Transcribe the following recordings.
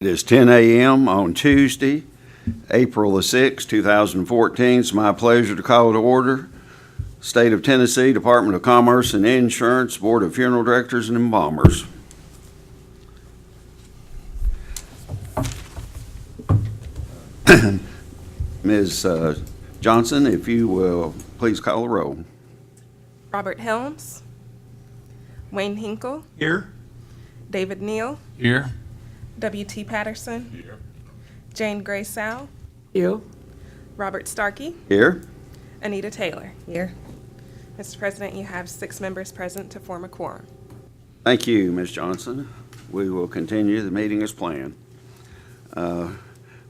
It is 10 a.m. on Tuesday, April the 6th, 2014. It's my pleasure to call to order State of Tennessee Department of Commerce and Insurance Board of Funeral Directors and Embalmers. Ms. Johnson, if you will please call the roll. Robert Helms, Wayne Hinkle, Here. David Neal, Here. W.T. Patterson, Here. Jane Gray Sow, Here. Robert Starkey, Here. Anita Taylor. Here. Mr. President, you have 6 members present to form a quorum. Thank you, Ms. Johnson. We will continue the meeting as planned.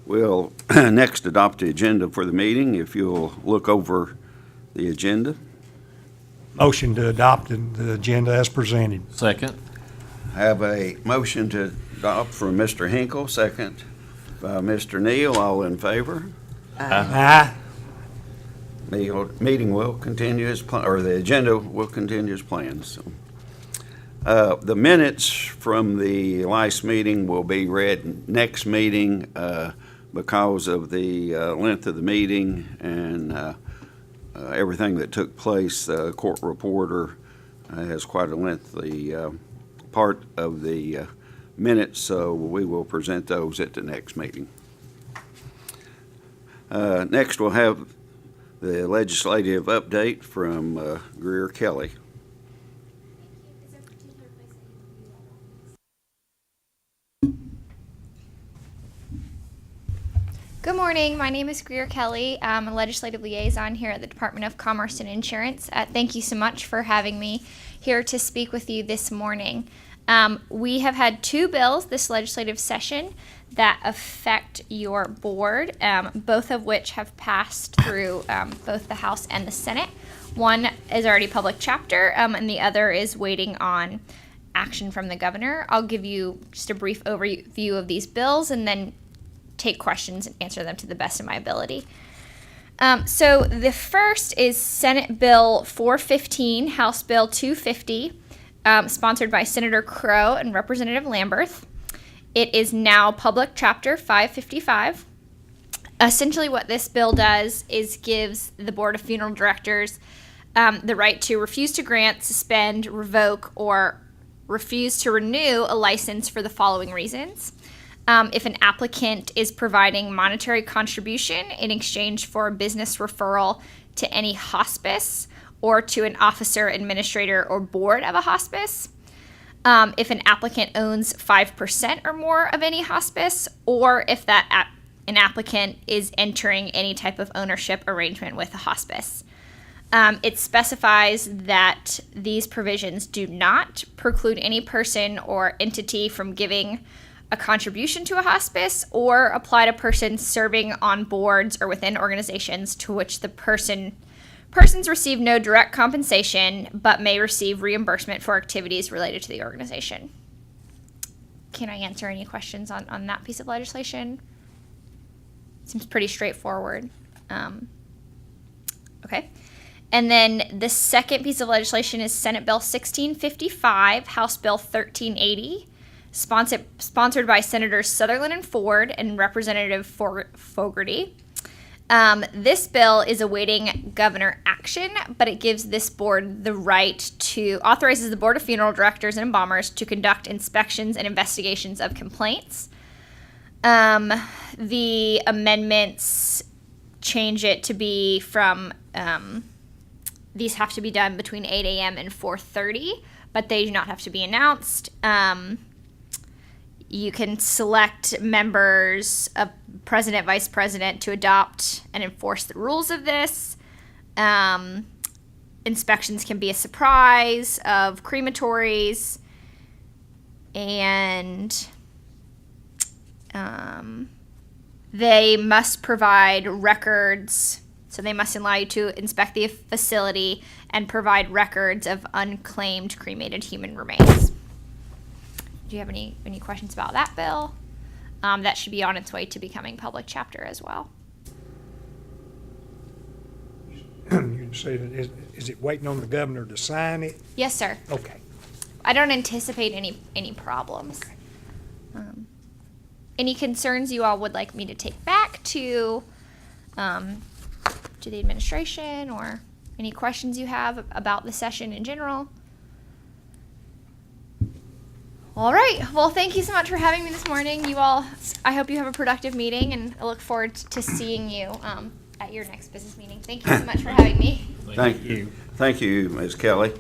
We'll next adopt the agenda for the meeting. If you'll look over the agenda. Motion to adopt the agenda as presented. Second. I have a motion to adopt from Mr. Hinkle, second by Mr. Neal. All in favor? Aye. Meeting will continue as planned, or the agenda will continue as planned. So, the minutes from the last meeting will be read next meeting because of the length of the meeting and everything that took place. The court reporter has quite a lengthy part of the minutes, so we will present those at the next meeting. Next, we'll have the legislative update from Greer Kelly. Good morning. My name is Greer Kelly. I'm a legislative liaison here at the Department of Commerce and Insurance. Thank you so much for having me here to speak with you this morning. We have had 2 bills this legislative session that affect your board, both of which have passed through both the House and the Senate. One is already public chapter, and the other is waiting on action from the governor. I'll give you just a brief overview of these bills and then take questions and answer them to the best of my ability. So the first is Senate Bill 415, House Bill 250, sponsored by Senator Crow and Representative Lamberth. It is now public chapter 555. Essentially what this bill does is gives the Board of Funeral Directors the right to refuse to grant, suspend, revoke, or refuse to renew a license for the following reasons. If an applicant is providing monetary contribution in exchange for a business referral to any hospice or to an officer, administrator, or board of a hospice, if an applicant owns 5% or more of any hospice, or if an applicant is entering any type of ownership arrangement with a hospice. It specifies that these provisions do not preclude any person or entity from giving a contribution to a hospice or apply to persons serving on boards or within organizations to which the persons receive no direct compensation but may receive reimbursement for activities related to the organization. Can I answer any questions on that piece of legislation? Seems pretty straightforward. Okay. And then the second piece of legislation is Senate Bill 1655, House Bill 1380. Sponsored by Senators Sutherland and Ford and Representative Fogarty. This bill is awaiting governor action, but it gives this board the right to authorizes the Board of Funeral Directors and Embalmers to conduct inspections and investigations of complaints. The amendments change it to be from these have to be done between 8 a.m. and 4:30, but they do not have to be announced. You can select members, a president, vice president, to adopt and enforce the rules of this. Inspections can be a surprise of crematories, and they must provide records. So they must allow you to inspect the facility and provide records of unclaimed cremated human remains. Do you have any questions about that bill? That should be on its way to becoming public chapter as well. You say that is it waiting on the governor to sign it? Yes, sir. Okay. I don't anticipate any problems. any concerns you all would like me to take back to the administration, or any questions you have about the session in general. All right. Well, thank you so much for having me this morning. You all, I hope you have a productive meeting, and I look forward to seeing you at your next business meeting. Thank you so much for having me. Thank you. Thank you, Ms. Kelly.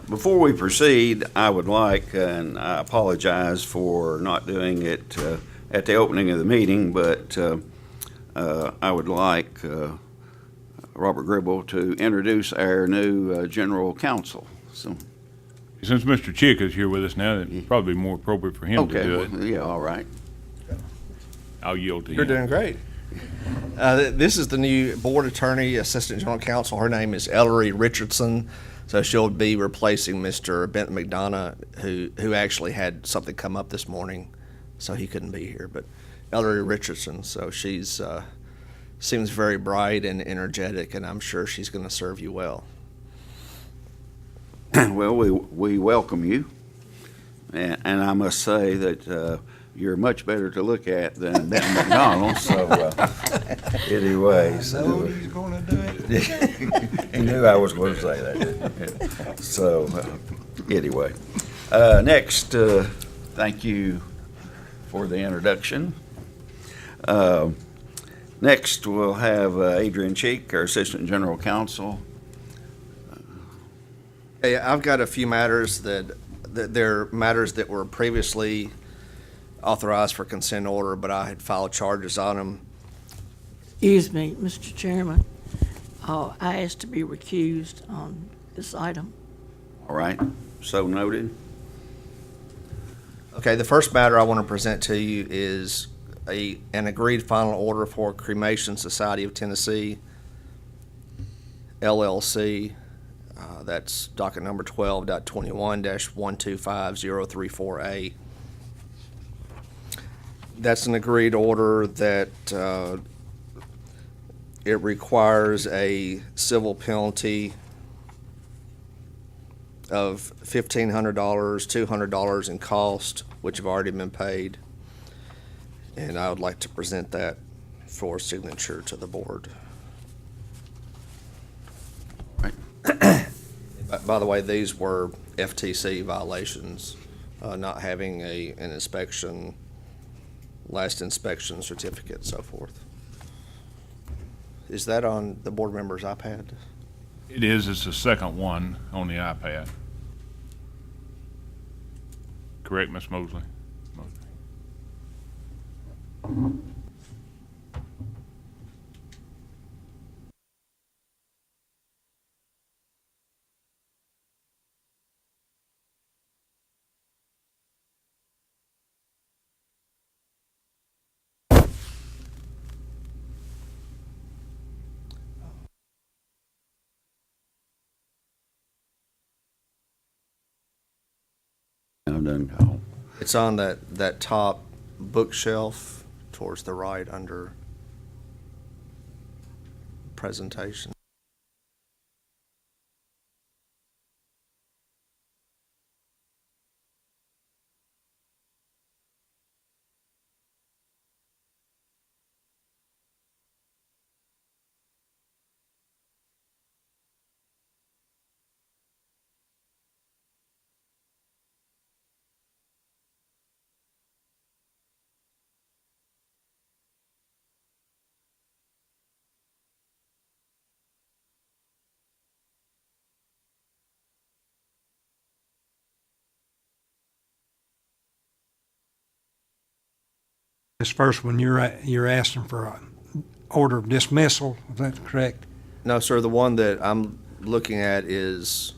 Before we proceed, I would like, and I apologize for not doing it at the opening of the meeting, but I would like Robert Gribble to introduce our new general counsel. So, Since Mr. Chick is here with us now, it'd probably be more appropriate for him to okay, do it. well, yeah, all right. I'll yield to You're him. doing great. This is the new board attorney, assistant general counsel. Her name is Ellery Richardson. So she'll be replacing Mr. Benton McDonough, who actually had something come up this morning, so he couldn't be here. But Ellery Richardson, so she's seems very bright and energetic, and I'm sure she's going to serve you well. Well, we welcome you, and I must say that you're much better to look at than Benton McDonald, so anyway. So, he's gonna do it. he knew I was going to say that. So, anyway. Next, thank you for the introduction. Next, we'll have Adrian Cheek, our Assistant General Counsel. Hey, I've got a few matters that they're matters that were previously authorized for consent order, but I had filed charges on them. Excuse me, Mr. Chairman. I asked to be recused on this item. All right, so noted. Okay, the first matter I want to present to you is an agreed final order for Cremation Society of Tennessee, LLC. That's docket number 12.21-125034A. That's an agreed order that it requires a civil penalty of $1,500, $200 in cost, which have already been paid. And I would like to present that for signature to the board. Right. By the way, these were FTC violations, not having an inspection, last inspection certificate, so forth. Is that on the board member's iPad? It is, it's the second one on the iPad. Correct, Ms. Mosley? I'm done call. It's on that top bookshelf towards the right under presentation. This first one, you're asking for an order of dismissal, is that correct? No, sir, the one that I'm looking at is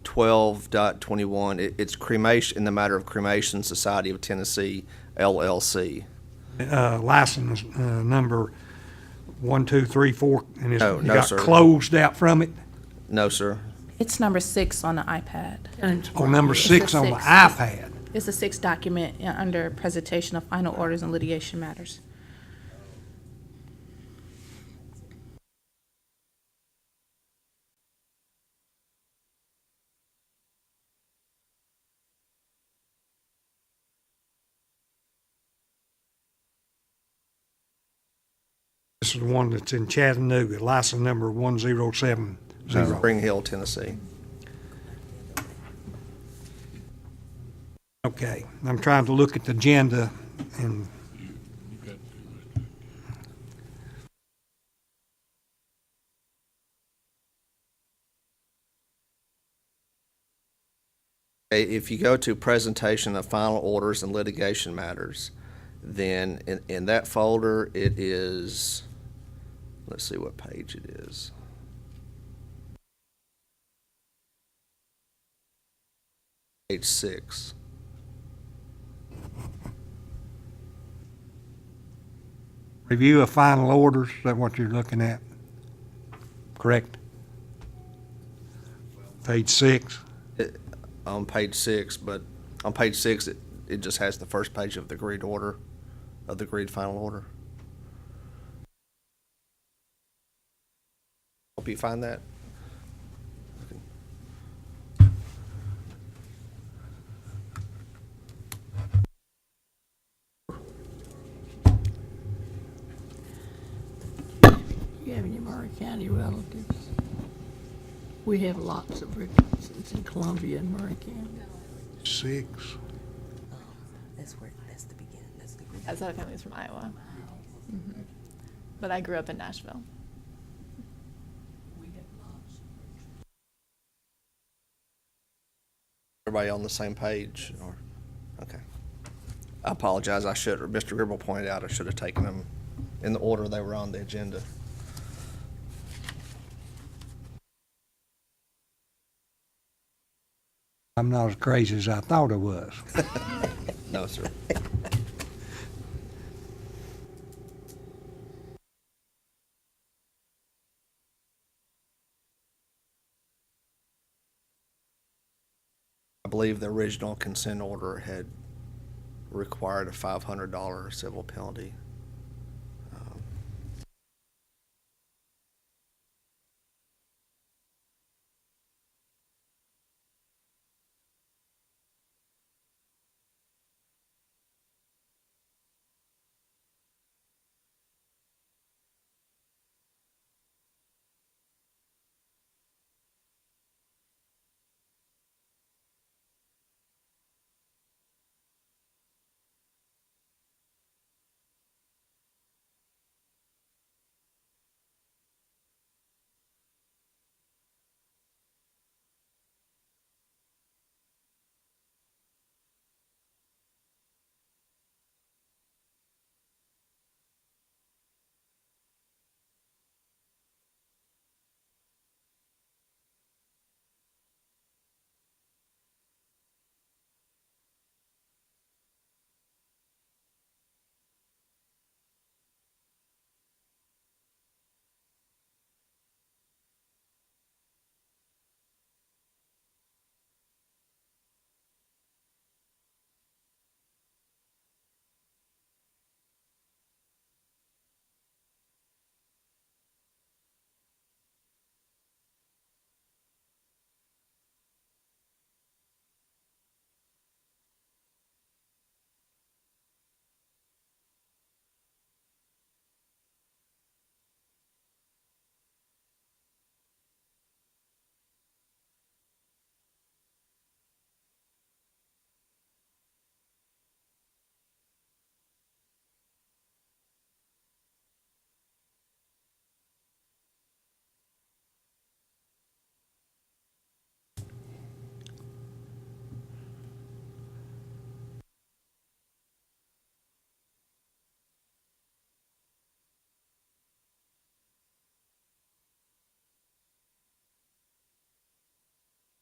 12.21. It's cremation, in the matter of Cremation Society of Tennessee, LLC. License number 1234, and No, you no, got sir. closed out from it? No, sir. It's number 6 on the iPad. Oh, number It's 6 a on the 6. iPad. It's a 6 document under presentation of final orders and litigation matters. This is the one that's in Chattanooga, license number 1070. Spring Hill, Tennessee. Okay, I'm trying to look at the agenda and If you go to presentation of final orders and litigation matters, then in that folder, it is, let's see what page it is. Page 6. review of final orders, is that what you're looking at? Correct? Page 6. On page 6, but on page 6, it just has the first page of the agreed order, of the agreed final order. Hope you find that. You have any Murray County relatives? We have lots of Richardsons in Columbia and Murray County. 6. That's the beginning, that's the beginning. Outside of families from Iowa. Mhm. But I grew up in Nashville. Everybody on the same page, or, okay. I apologize, Mr. Gribble pointed out I should have taken them in the order they were on the agenda. I'm not as crazy as I thought I was. No, sir. I believe the original consent order had required a $500 civil penalty.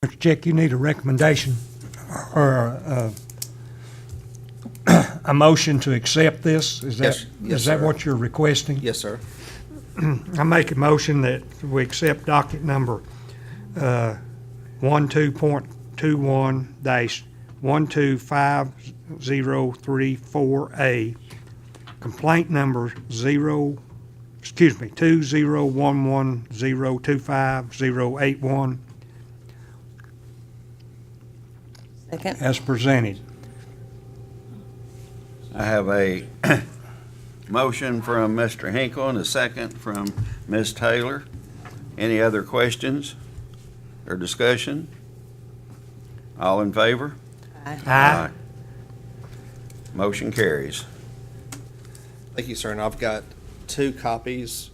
Mr. Chick, you need a recommendation or a motion to accept this? Is Yes, that sir. what you're requesting? Yes, sir. I make a motion that we accept docket number 12.21-1250034A, complaint number 2011025081, Second. as presented. I have a Motion from Mr. Hinkle and a second from Ms. Taylor. Any other questions or discussion? All in favor? Aye. Motion carries. Thank you, sir. And I've got 2 copies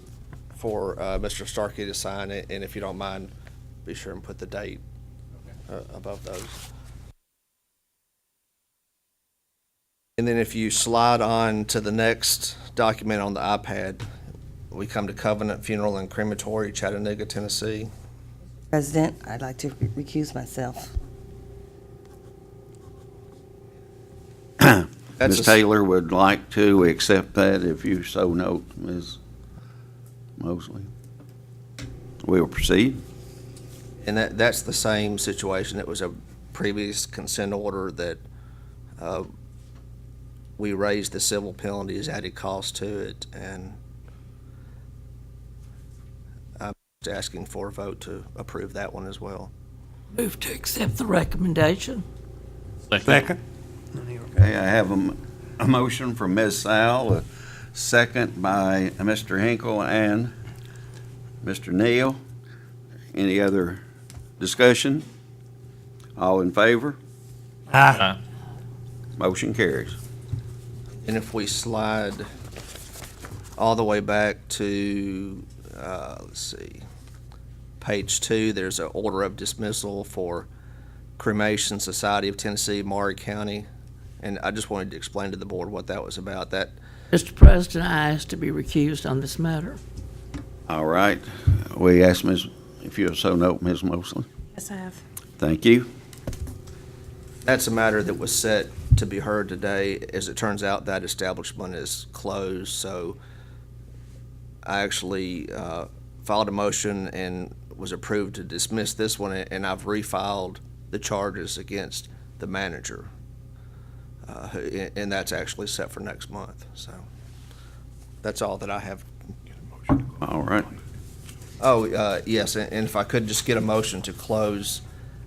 for Mr. Starkey to sign it, and if you don't mind, be sure and put the date above those. And then if you slide on to the next document on the iPad, we come to Covenant Funeral and Crematory, Chattanooga, Tennessee. President, I'd like to recuse myself. That's Ms. a- Taylor would like to accept that if you so note, Ms. Mosley. We'll proceed. And that's the same situation. It was a previous consent order that we raised the civil penalties, added cost to it, and I'm just asking for a vote to approve that one as well. Move to accept the recommendation. Second. Okay, I have a motion from Ms. Sal, a second by Mr. Hinkle and Mr. Neal. Any other discussion? All in favor? Aye. Motion carries. And if we slide all the way back to, let's see, page 2, there's an order of dismissal for Cremation Society of Tennessee, Maury County. And I just wanted to explain to the board what that was about. That Mr. President, I ask to be recused on this matter. All right. We ask Ms., if you'll so note, Ms. Mosley. Yes, I have. Thank you. That's a matter that was set to be heard today. As it turns out, that establishment is closed, so I actually filed a motion and was approved to dismiss this one, and I've refiled the charges against the manager. And that's actually set for next month, so that's all that I have. All right. Oh, yes, and if I could just get a motion to close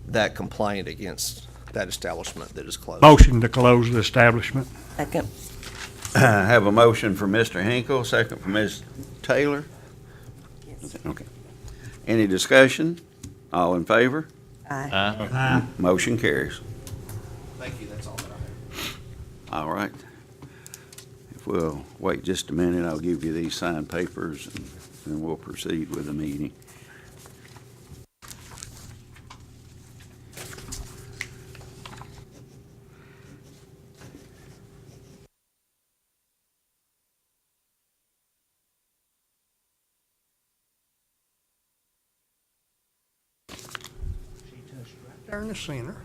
that complaint against that establishment that is closed. Motion to close the establishment. Second. I have a motion from Mr. Hinkle, second from Ms. Taylor. Okay. Any discussion? All in favor? Aye. Motion carries. Thank you, that's all that I have. All right. If we'll wait just a minute, I'll give you these signed papers, and then we'll proceed with the meeting. There in the center.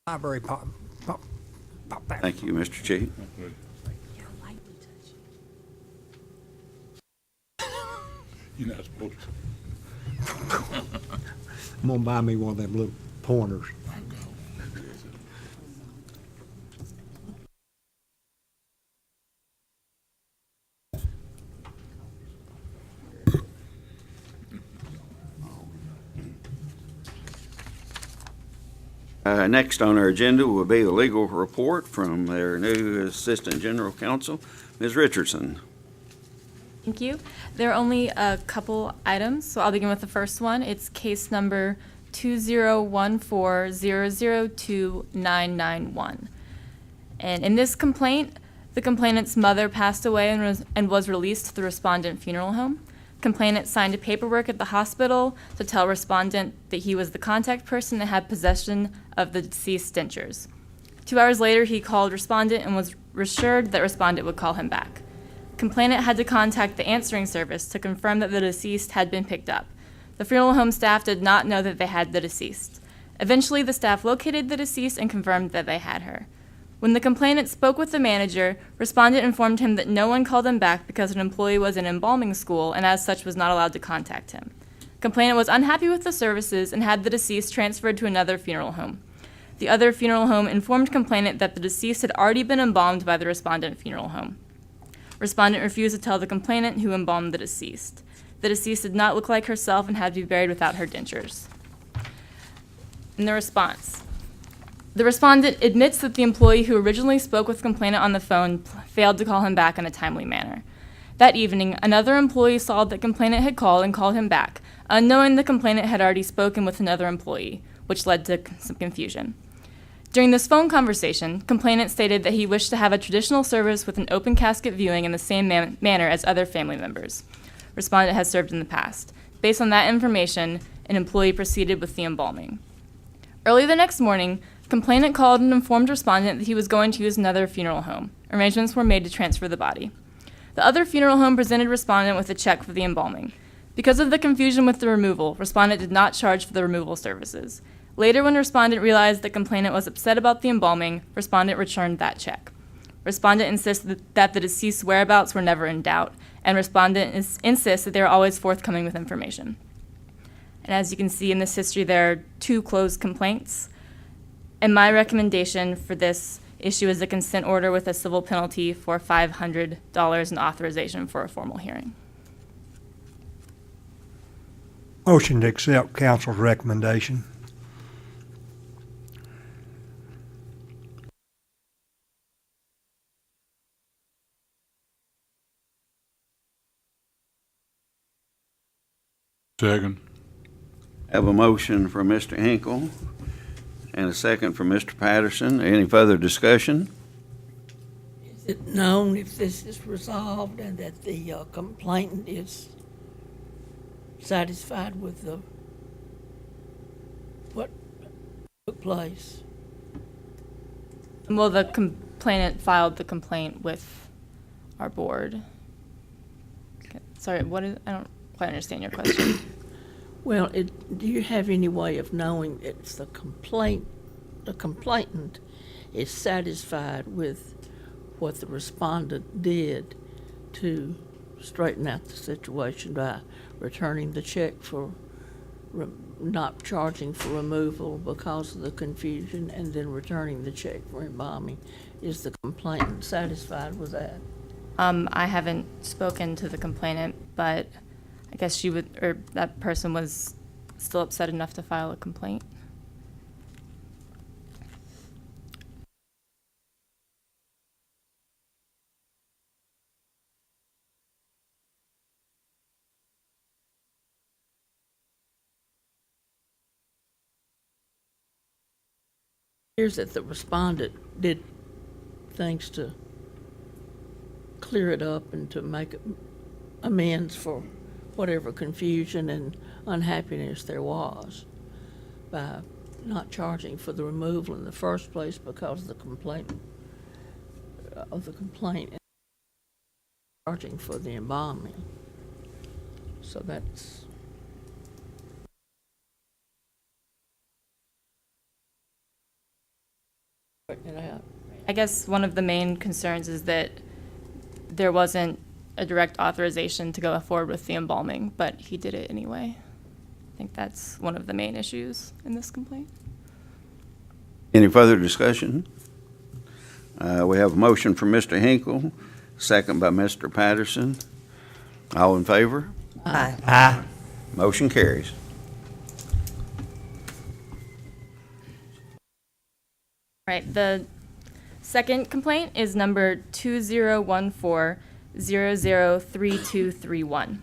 Library pop that. Thank you, Mr. Chief. You're not supposed to. I'm gonna buy me one of them little pointers. Next on our agenda will be the legal report from their new Assistant General Counsel, Ms. Richardson. Thank you. There are only a couple items, so I'll begin with the first one. It's case number 2014002991. And in this complaint, the complainant's mother passed away and was released to the respondent funeral home. Complainant signed a paperwork at the hospital to tell respondent that he was the contact person that had possession of the deceased dentures. 2 hours later, he called respondent and was assured that respondent would call him back. Complainant had to contact the answering service to confirm that the deceased had been picked up. The funeral home staff did not know that they had the deceased. Eventually, the staff located the deceased and confirmed that they had her. When the complainant spoke with the manager, respondent informed him that no one called him back because an employee was in embalming school and as such was not allowed to contact him. Complainant was unhappy with the services and had the deceased transferred to another funeral home. The other funeral home informed complainant that the deceased had already been embalmed by the respondent funeral home. Respondent refused to tell the complainant who embalmed the deceased. The deceased did not look like herself and had to be buried without her dentures. In the response, The respondent admits that the employee who originally spoke with the complainant on the phone failed to call him back in a timely manner. That evening, another employee saw that the complainant had called and called him back, unknowing the complainant had already spoken with another employee, which led to some confusion. During this phone conversation, complainant stated that he wished to have a traditional service with an open casket viewing in the same manner as other family members respondent has served in the past. Based on that information, an employee proceeded with the embalming. Early the next morning, complainant called and informed respondent that he was going to use another funeral home. Arrangements were made to transfer the body. The other funeral home presented respondent with a check for the embalming. Because of the confusion with the removal, respondent did not charge for the removal services. Later, when respondent realized that complainant was upset about the embalming, respondent returned that check. Respondent insists that the deceased's whereabouts were never in doubt, and respondent insists that they are always forthcoming with information. And as you can see in this history, there are 2 closed complaints. And my recommendation for this issue is a consent order with a civil penalty for $500 and authorization for a formal hearing. Motion to accept council's recommendation. Second. Have a motion from Mr. Hinkle and a second from Mr. Patterson. Any further discussion? Is it known if this is resolved and that the complainant is satisfied with what took place? Well, the complainant filed the complaint with our board. Okay, sorry, I don't quite understand your question. Well, do you have any way of knowing it's the complainant is satisfied with what the respondent did to straighten out the situation by returning the check for not charging for removal because of the confusion and then returning the check for embalming? Is the complainant satisfied with that? I haven't spoken to the complainant, but I guess that person was still upset enough to file a complaint. It appears that the respondent did things to clear it up and to make amends for whatever confusion and unhappiness there was by not charging for the removal in the first place because of the complaint and charging for the embalming. So that's it out. I guess one of the main concerns is that there wasn't a direct authorization to go forward with the embalming, but he did it anyway. I think that's one of the main issues in this complaint. Any further discussion? We have a motion from Mr. Hinkle, second by Mr. Patterson. All in favor? Aye. Aye. Motion carries. Right, the second complaint is number 2014-003231.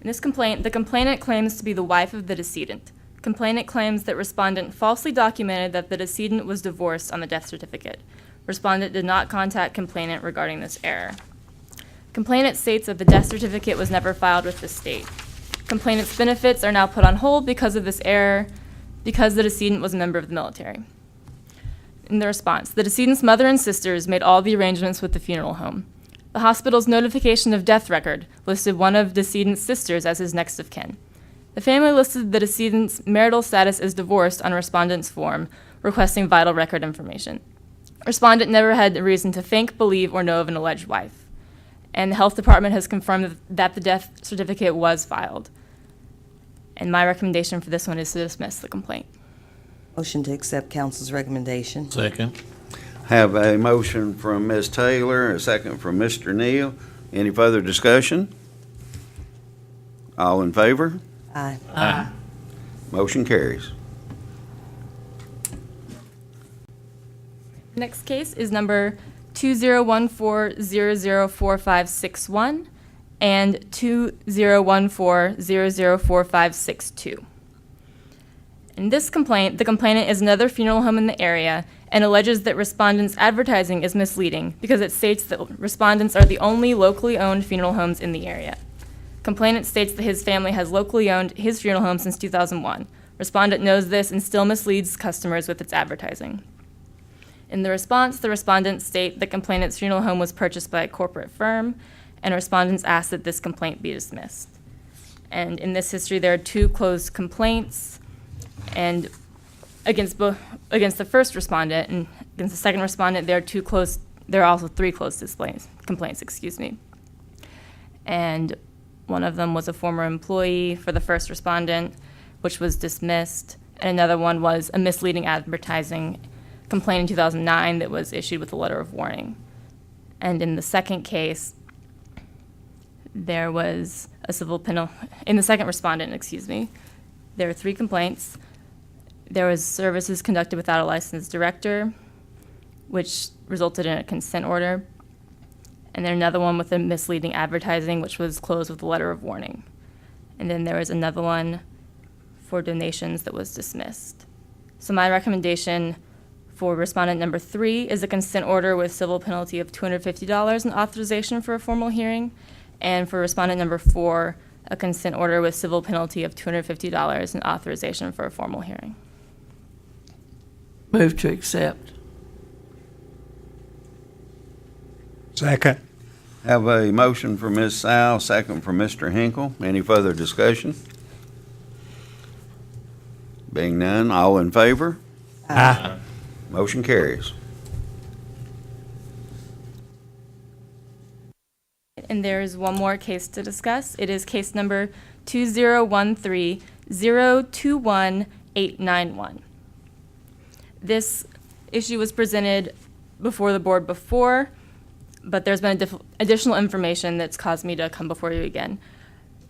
In this complaint, the complainant claims to be the wife of the decedent. Complainant claims that respondent falsely documented that the decedent was divorced on the death certificate. Respondent did not contact complainant regarding this error. Complainant states that the death certificate was never filed with the state. Complainant's benefits are now put on hold because of this error, because the decedent was a member of the military. In the response, the decedent's mother and sisters made all the arrangements with the funeral home. The hospital's notification of death record listed one of decedent's sisters as his next of kin. The family listed the decedent's marital status as divorced on respondent's form, requesting vital record information. Respondent never had a reason to think, believe, or know of an alleged wife. And the health department has confirmed that the death certificate was filed. And my recommendation for this one is to dismiss the complaint. Motion to accept council's recommendation. Second. Have a motion from Ms. Taylor, a second from Mr. Neal. Any further discussion? All in favor? Aye. Aye. Motion carries. Next case is number 2014004561 and 2014004562. In this complaint, the complainant is another funeral home in the area and alleges that respondents' advertising is misleading because it states that respondents are the only locally owned funeral homes in the area. Complainant states that his family has locally owned his funeral home since 2001. Respondent knows this and still misleads customers with its advertising. In the response, the respondents state the complainant's funeral home was purchased by a corporate firm, and respondents ask that this complaint be dismissed. And in this history, there are 2 closed complaints, and against the first respondent and against the second respondent, there are also 3 closed complaints, excuse me. And one of them was a former employee for the first respondent, which was dismissed, and another one was a misleading advertising complaint in 2009 that was issued with a letter of warning. And in the second case, there was a civil penalty. In the second respondent, excuse me, there were 3 complaints. There was services conducted without a licensed director, which resulted in a consent order. And then another one with a misleading advertising, which was closed with a letter of warning. And then there was another one for donations that was dismissed. So my recommendation for respondent number 3 is a consent order with civil penalty of $250 and authorization for a formal hearing. And for respondent number 4, a consent order with civil penalty of $250 and authorization for a formal hearing. Move to accept. Second. Have a motion for Ms. Sal, second for Mr. Hinkle. Any further discussion? Being none, all in favor? Aye. Motion carries. And there is one more case to discuss. It is case number 2013-021891. This issue was presented before the board before, but there's been additional information that's caused me to come before you again.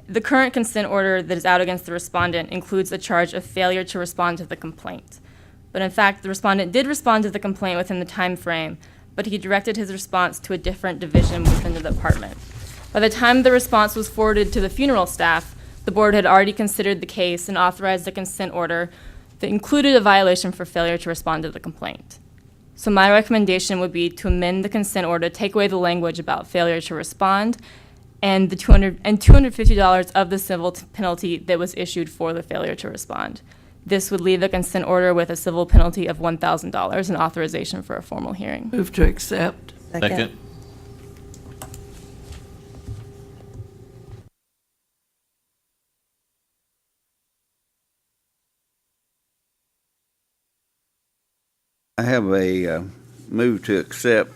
The current consent order that is out against the respondent includes a charge of failure to respond to the complaint. But in fact, the respondent did respond to the complaint within the time frame, but he directed his response to a different division within the department. By the time the response was forwarded to the funeral staff, the board had already considered the case and authorized a consent order that included a violation for failure to respond to the complaint. So my recommendation would be to amend the consent order, take away the language about failure to respond, and the $250 of the civil penalty that was issued for the failure to respond. This would leave the consent order with a civil penalty of $1,000 and authorization for a formal hearing. Move to accept. Second. I have a move to accept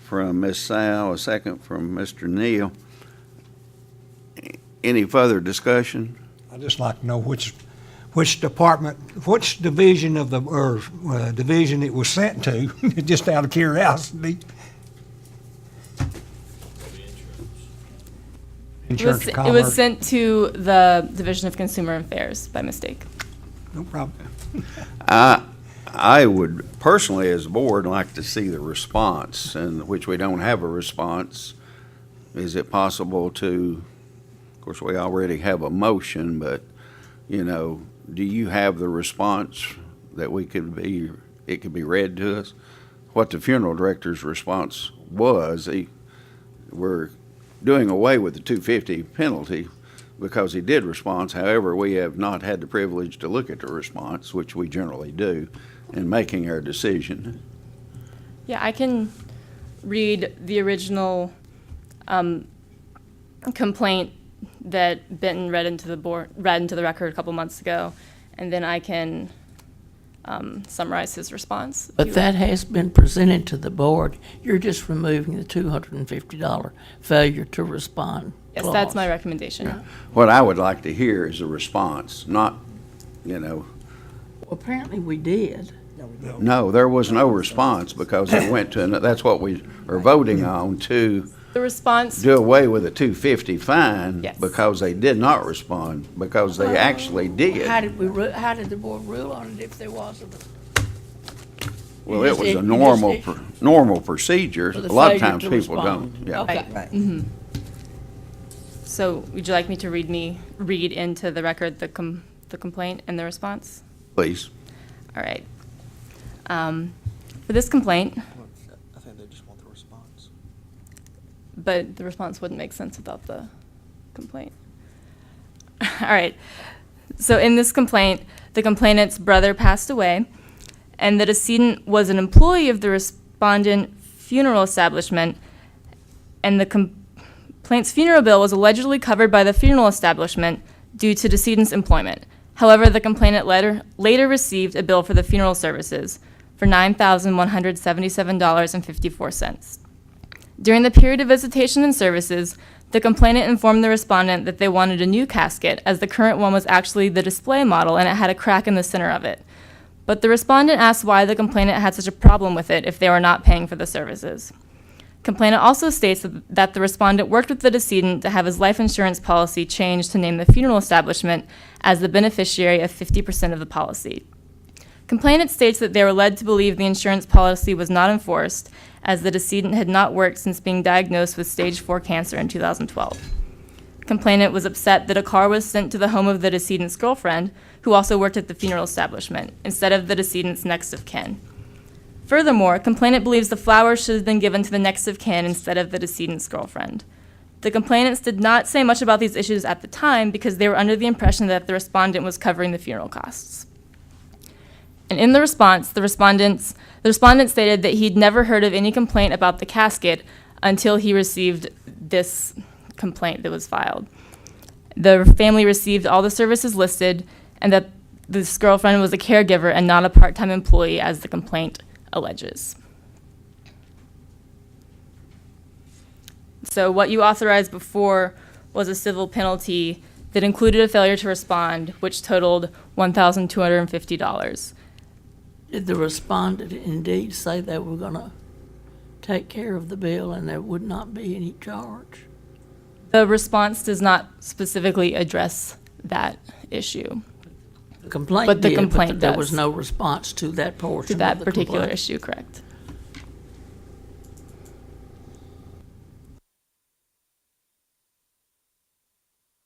from Ms. Sal, a second from Mr. Neal. Any further discussion? I'd just like to know which department, which division of the, or division it was sent to, just out of curiosity. Insurance and It Commerce. was sent to the Division of Consumer Affairs by mistake. No problem. I would personally, as a board, like to see the response, and which we don't have a response. Is it possible to, of course, we already have a motion, but, you know, do you have the response that it could be read to us? What the funeral director's response was, we're doing away with the $250 penalty because he did respond. However, we have not had the privilege to look at the response, which we generally do, in making our decision. Yeah, I can read the original complaint that Benton read into the record a couple months ago, and then I can summarize his response. But that has been presented to the board. You're just removing the $250 failure to respond Yes, clause. that's my recommendation. What I would like to hear is a response, not, you know, Well, apparently we did. no, there was no response because it went to, that's what we are voting on, to The response, do away with a $250 fine Yes. because they did not respond, because they actually did. How did the board rule on it if there wasn't? Well, You it just- was a you just normal, issue- normal procedure. For A the lot of failure times to people respond. don't, yeah. Okay. Right. So would you like me to read into the record the complaint and the response? Please. All right. For this complaint, I think they just want the response. but the response wouldn't make sense without the complaint. All right. So in this complaint, the complainant's brother passed away, and the decedent was an employee of the respondent funeral establishment, and the complaint's funeral bill was allegedly covered by the funeral establishment due to decedent's employment. However, the complainant later received a bill for the funeral services for $9,177.54. During the period of visitation and services, the complainant informed the respondent that they wanted a new casket, as the current one was actually the display model and it had a crack in the center of it. But the respondent asked why the complainant had such a problem with it if they were not paying for the services. Complainant also states that the respondent worked with the decedent to have his life insurance policy changed to name the funeral establishment as the beneficiary of 50% of the policy. Complainant states that they were led to believe the insurance policy was not enforced, as the decedent had not worked since being diagnosed with stage 4 cancer in 2012. Complainant was upset that a car was sent to the home of the decedent's girlfriend, who also worked at the funeral establishment, instead of the decedent's next of kin. Furthermore, complainant believes the flowers should have been given to the next of kin instead of the decedent's girlfriend. The complainants did not say much about these issues at the time because they were under the impression that the respondent was covering the funeral costs. And in the response, the respondent stated that he'd never heard of any complaint about the casket until he received this complaint that was filed. The family received all the services listed, and that this girlfriend was a caregiver and not a part-time employee, as the complaint alleges. So what you authorized before was a civil penalty that included a failure to respond, which totaled $1,250. Did the respondent indeed say they were gonna take care of the bill and there would not be any charge? The response does not specifically address that issue, The complaint But the did, complaint there was does. no response to that portion to of that the particular complaint. issue, correct?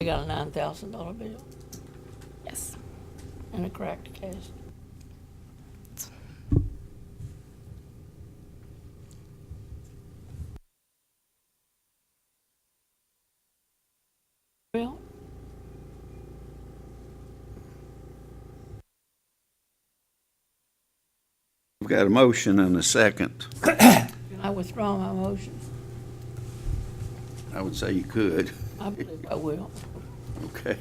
We got a $9,000 bill Yes. and a cracked cast. Well, We've got a motion and a second. can I withdraw my motion? I would say you could. I believe I will. Okay.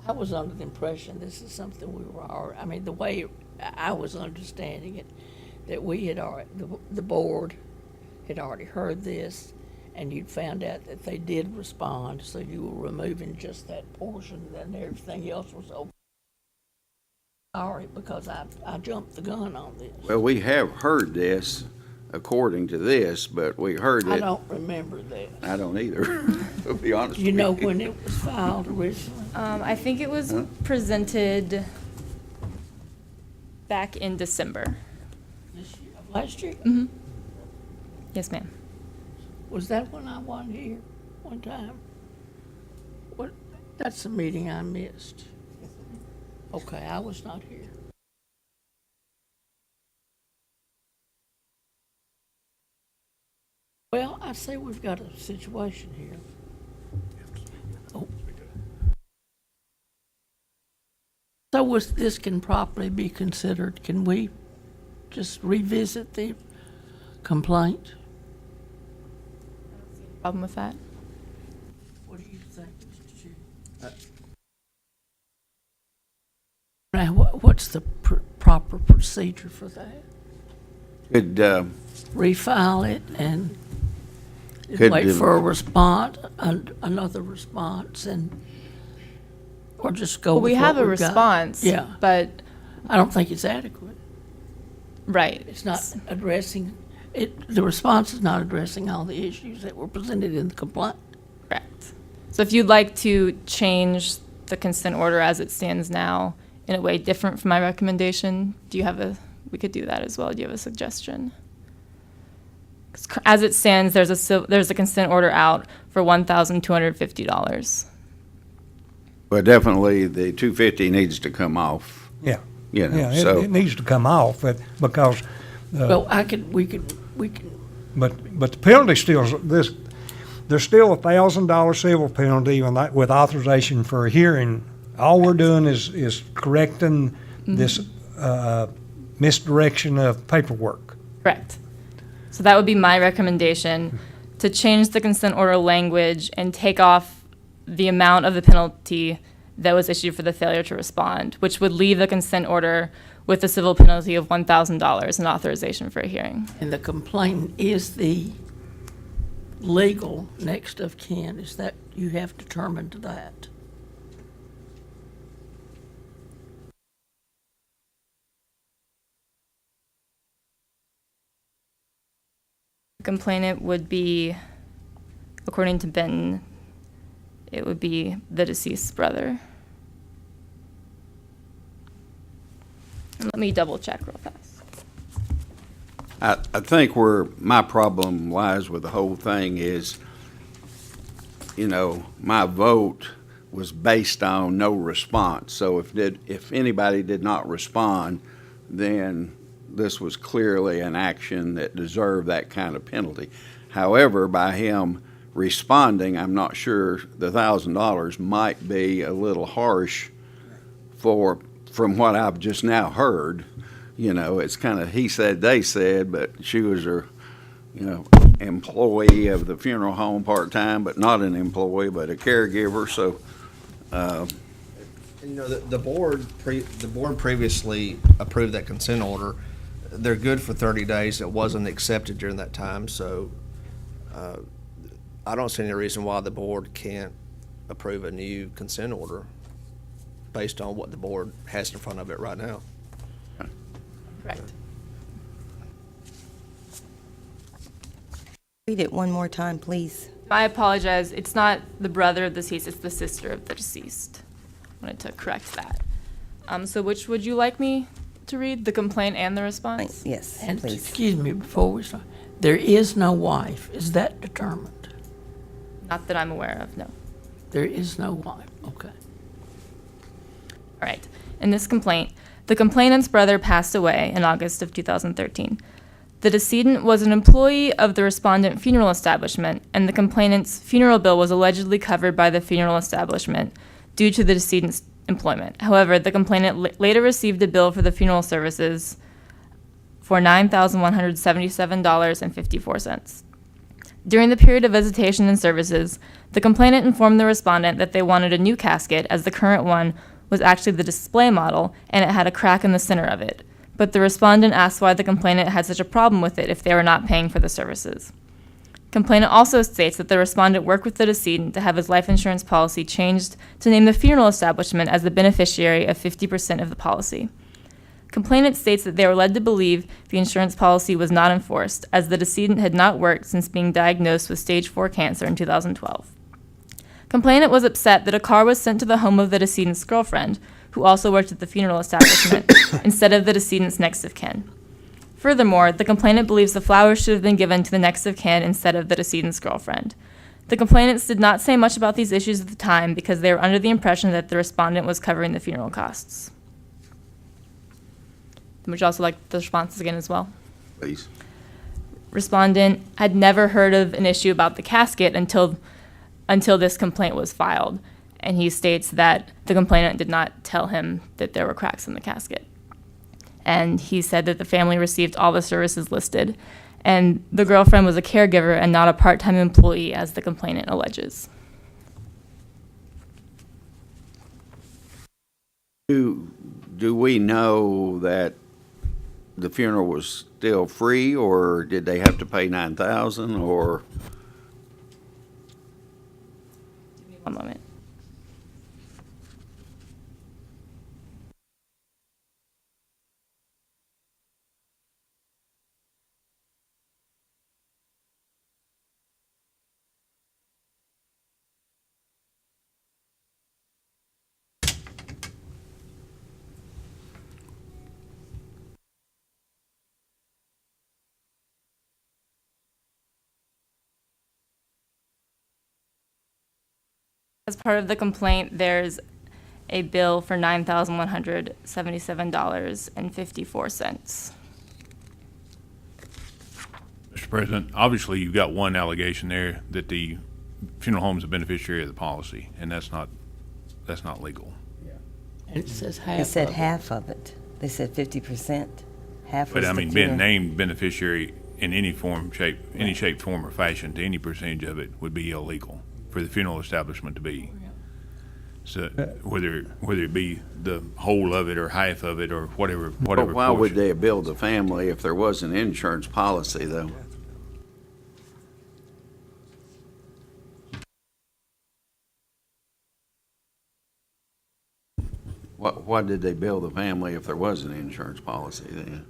I was under the impression this is something we were already, I mean, the way I was understanding it, that we had already, the board had already heard this, and you'd found out that they did respond, so you were removing just that portion, and everything else was open. Sorry, because I jumped the gun on this. Well, we have heard this according to this, but we heard I it. don't remember this. I don't either, to be honest with You know when it was filed originally? I think it was presented back in December. This year, last year? Mm-hmm. Yes, ma'am. Was that when I wasn't here one time? What, that's a meeting I missed. Okay, I was not here. Well, I say we've got a situation here. Oh. So this can properly be considered, can we just revisit the complaint? Problem with that? What do you think, Mr. Chair? Now, what's the proper procedure for that? Could, Refile it and Could wait do- for a response, another response, or just go Well, with we have what a we've got? response. Yeah. But, I don't think it's adequate. right. It's not addressing, the response is not addressing all the issues that were presented in the complaint. Correct. So if you'd like to change the consent order as it stands now in a way different from my recommendation, we could do that as well. Do you have a suggestion? 'Cause as it stands, there's a consent order out for $1,250. But definitely the 250 needs to come off, Yeah. you know, Yeah, so. it needs to come off, but because, Well, we can, but the penalty still, there's still $1,000 civil penalty with authorization for a hearing. All we're doing is correcting this misdirection of paperwork. Correct. So that would be my recommendation, to change the consent order language and take off the amount of the penalty that was issued for the failure to respond, which would leave the consent order with a civil penalty of $1,000 and authorization for a hearing. and the complainant is the legal next of kin. Is that, you have determined that? The complainant would be, according to Benton, it would be the deceased's brother. And let me double check real fast. I think where my problem lies with the whole thing is, you know, my vote was based on no response. So if anybody did not respond, then this was clearly an action that deserved that kind of penalty. However, by him responding, I'm not sure the $1,000 might be a little harsh from what I've just now heard. You know, it's kind of he said, they said, but she was a, you know, employee of the funeral home part-time, but not an employee, but a caregiver. So, You know, the board previously approved that consent order. They're good for 30 days. It wasn't accepted during that time, so I don't see any reason why the board can't approve a new consent order based on what the board has in front of it right now. Correct. Read it one more time, please. I apologize. It's not the brother of the deceased, it's the sister of the deceased. I wanted to correct that. So which would you like me to read, the complaint and the response? Yes, And please. excuse me, before we start, there is no wife. Is that determined? Not that I'm aware of, no. There is no wife. Okay. All right. In this complaint, the complainant's brother passed away in August of 2013. The decedent was an employee of the respondent funeral establishment, and the complainant's funeral bill was allegedly covered by the funeral establishment due to the decedent's employment. However, the complainant later received a bill for the funeral services for $9,177.54. During the period of visitation and services, the complainant informed the respondent that they wanted a new casket, as the current one was actually the display model and it had a crack in the center of it. But the respondent asked why the complainant had such a problem with it if they were not paying for the services. Complainant also states that the respondent worked with the decedent to have his life insurance policy changed to name the funeral establishment as the beneficiary of 50% of the policy. Complainant states that they were led to believe the insurance policy was not enforced, as the decedent had not worked since being diagnosed with stage 4 cancer in 2012. Complainant was upset that a car was sent to the home of the decedent's girlfriend, who also worked at the funeral establishment, instead of the decedent's next of kin. Furthermore, the complainant believes the flowers should have been given to the next of kin instead of the decedent's girlfriend. The complainants did not say much about these issues at the time because they were under the impression that the respondent was covering the funeral costs. Would you also like the responses again as well? please. Respondent had never heard of an issue about the casket until this complaint was filed, and he states that the complainant did not tell him that there were cracks in the casket. And he said that the family received all the services listed, and the girlfriend was a caregiver and not a part-time employee, as the complainant alleges. Do we know that the funeral was still free, or did they have to pay $9,000, or? One moment. As part of the complaint, there's a bill for $9,177.54. Mr. President, obviously you've got one allegation there that the funeral home's a beneficiary of the policy, and that's not legal. And it says half They said of it. half of it. They said 50%. Half was But I the mean, funeral. being named beneficiary in any form, shape, any shape, form, or fashion to any percentage of it would be illegal for the funeral establishment to be. So whether it be the whole of it or half of it or whatever But why would portion. they bill the family if there was an insurance policy, though? Why did they bill the family if there was an insurance policy then?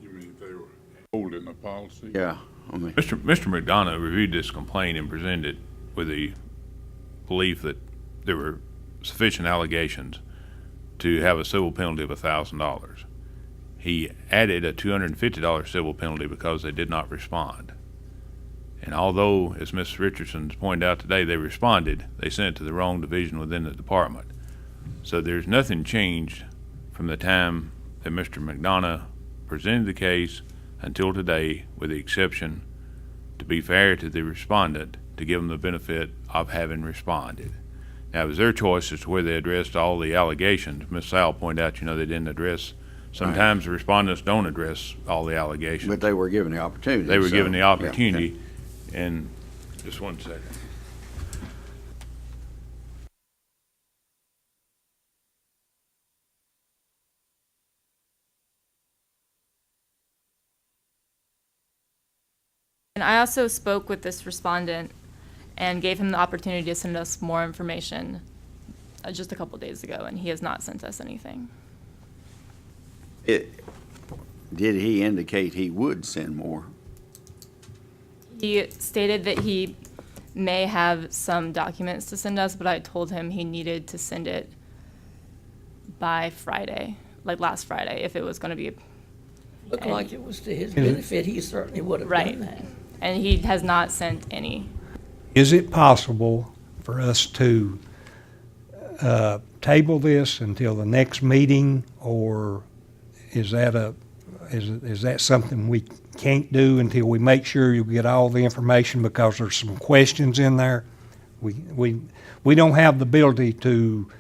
You mean if they were holding a policy? Yeah, I mean, Mr. McDonough reviewed this complaint and presented it with the belief that there were sufficient allegations to have a civil penalty of $1,000. He added a $250 civil penalty because they did not respond. And although, as Ms. Richardson's pointed out today, they responded, they sent it to the wrong division within the department. So there's nothing changed from the time that Mr. McDonough presented the case until today, with the exception, to be fair to the respondent, to give them the benefit of having responded. Now, it was their choice as to whether they addressed all the allegations. Ms. Sal pointed out, they didn't address, sometimes the respondents don't address all the allegations. but they were given the opportunity. They were so, given the yeah, opportunity, and just one second. And I also spoke with this respondent and gave him the opportunity to send us more information just a couple days ago, and he has not sent us anything. Did he indicate he would send more? He stated that he may have some documents to send us, but I told him he needed to send it by Friday, like last Friday, if it was going to be Looked And- like it was to his benefit, he certainly would have right. done that. And he has not sent any. Is it possible for us to table this until the next meeting, or is that is that something we can't do until we make sure you get all the information, because there's some questions in there? We don't have the ability to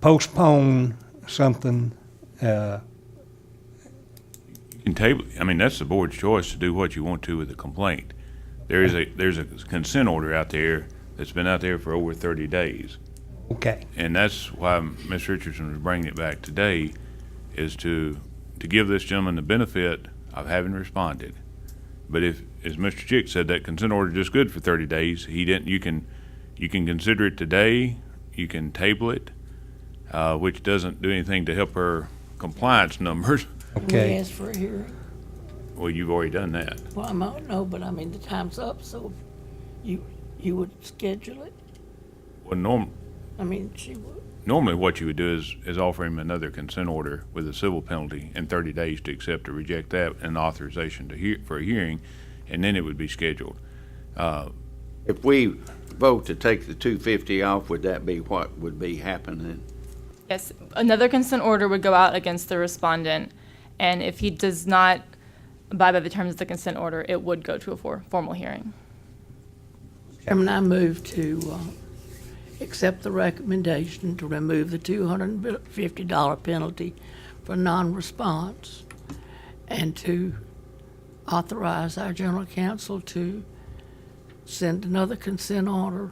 postpone something. You can table, I mean, that's the board's choice to do what you want to with the complaint. There's a consent order out there that's been out there for over 30 days. Okay. And that's why Ms. Richardson was bringing it back today, is to give this gentleman the benefit of having responded. But if, as Mr. Chick said, that consent order is just good for 30 days, he didn't, you can consider it today, you can table it, which doesn't do anything to help her compliance numbers. Can Okay. we ask for a hearing? Well, you've already done that. Well, I don't know, but I mean, the time's up, so you would schedule it? Well, I mean, she would. normally what you would do is offer him another consent order with a civil penalty in 30 days to accept or reject that, and authorization for a hearing, and then it would be scheduled. If we vote to take the 250 off, would that be what would be happening? Yes, another consent order would go out against the respondent, and if he does not abide by the terms of the consent order, it would go to a formal hearing. Chairman, I move to accept the recommendation to remove the $250 penalty for non-response and to authorize our general counsel to send another consent order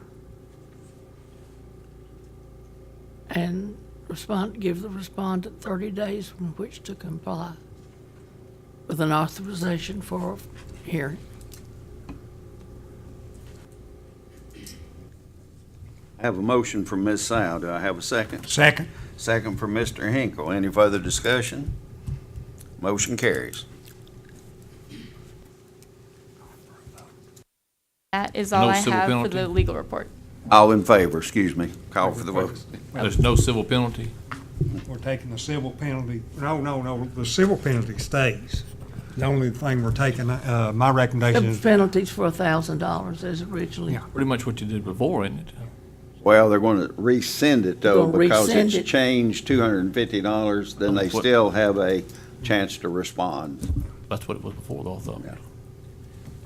and give the respondent 30 days in which to comply with an authorization for a hearing. I have a motion from Ms. Sal. Do I have a second? Second. Second from Mr. Hinkle. Any further discussion? Motion carries. That is all No I civil have for penalty? the legal report. All in favor, excuse me. Call for the vote. There's no civil penalty? We're taking the civil penalty. No, the civil penalty stays. The only thing we're taking, my recommendation The is, penalties for $1,000 as originally. Yeah. Pretty much what you did before, isn't it? Well, they're going to rescind it though, Gonna because rescind it's it. changed $250, then they What- still have a chance to respond. That's what it was before, though, I thought. Yeah.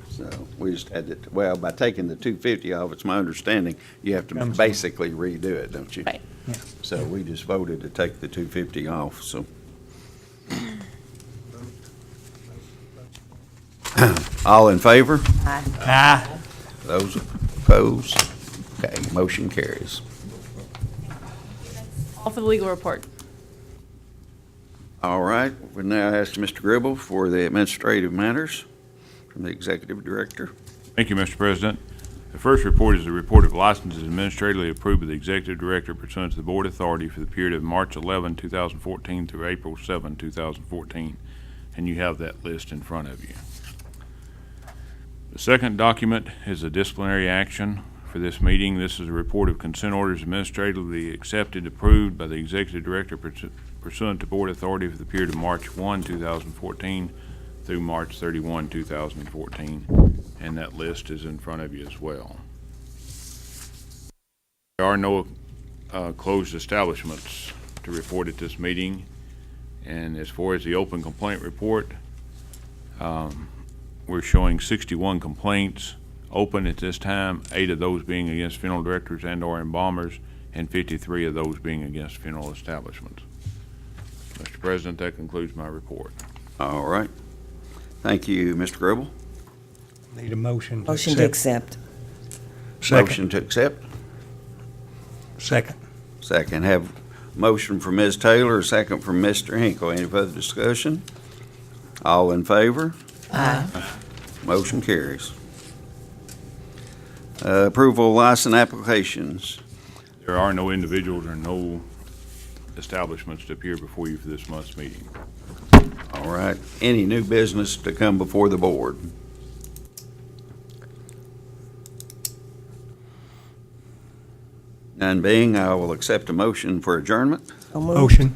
So we just had to, well, by taking the $250 off, it's my understanding, you have to Comes- basically redo it, don't you? Right. So we just voted to take the $250 off, so. All in favor? Aye. Those opposed? Okay, motion carries. All for the legal report. All right, we now ask Mr. Gribble for the administrative matters from the executive director. Thank you, Mr. President. The first report is the report of licenses administratively approved by the Executive Director pursuant to the Board Authority for the period of March 11, 2014 through April 7, 2014, and you have that list in front of you. The second document is a disciplinary action for this meeting. This is a report of consent orders administratively accepted, approved by the Executive Director pursuant to Board Authority for the period of March 1, 2014 through March 31, 2014, and that list is in front of you as well. There are no closed establishments to report at this meeting, and as far as the open complaint report, we're showing 61 complaints open at this time, 8 of those being against funeral directors and/or embalmers, and 53 of those being against funeral establishments. Mr. President, that concludes my report. All right. Thank you, Mr. Gribble. Need a motion to Motion to accept. accept. Second. Motion to accept. Second. Second. Have motion from Ms. Taylor, a second from Mr. Hinkle. Any further discussion? All in favor? Aye. Motion carries. Approval of license applications. There are no individuals or no establishments to appear before you for this month's meeting. All right. Any new business to come before the board? None being, I will accept a motion for adjournment. So moved. Motion.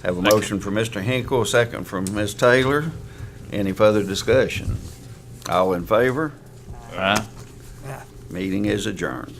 Have a motion from Mr. Hinkle, a second from Ms. Taylor. Any further discussion? All in favor? Aye. Meeting is adjourned.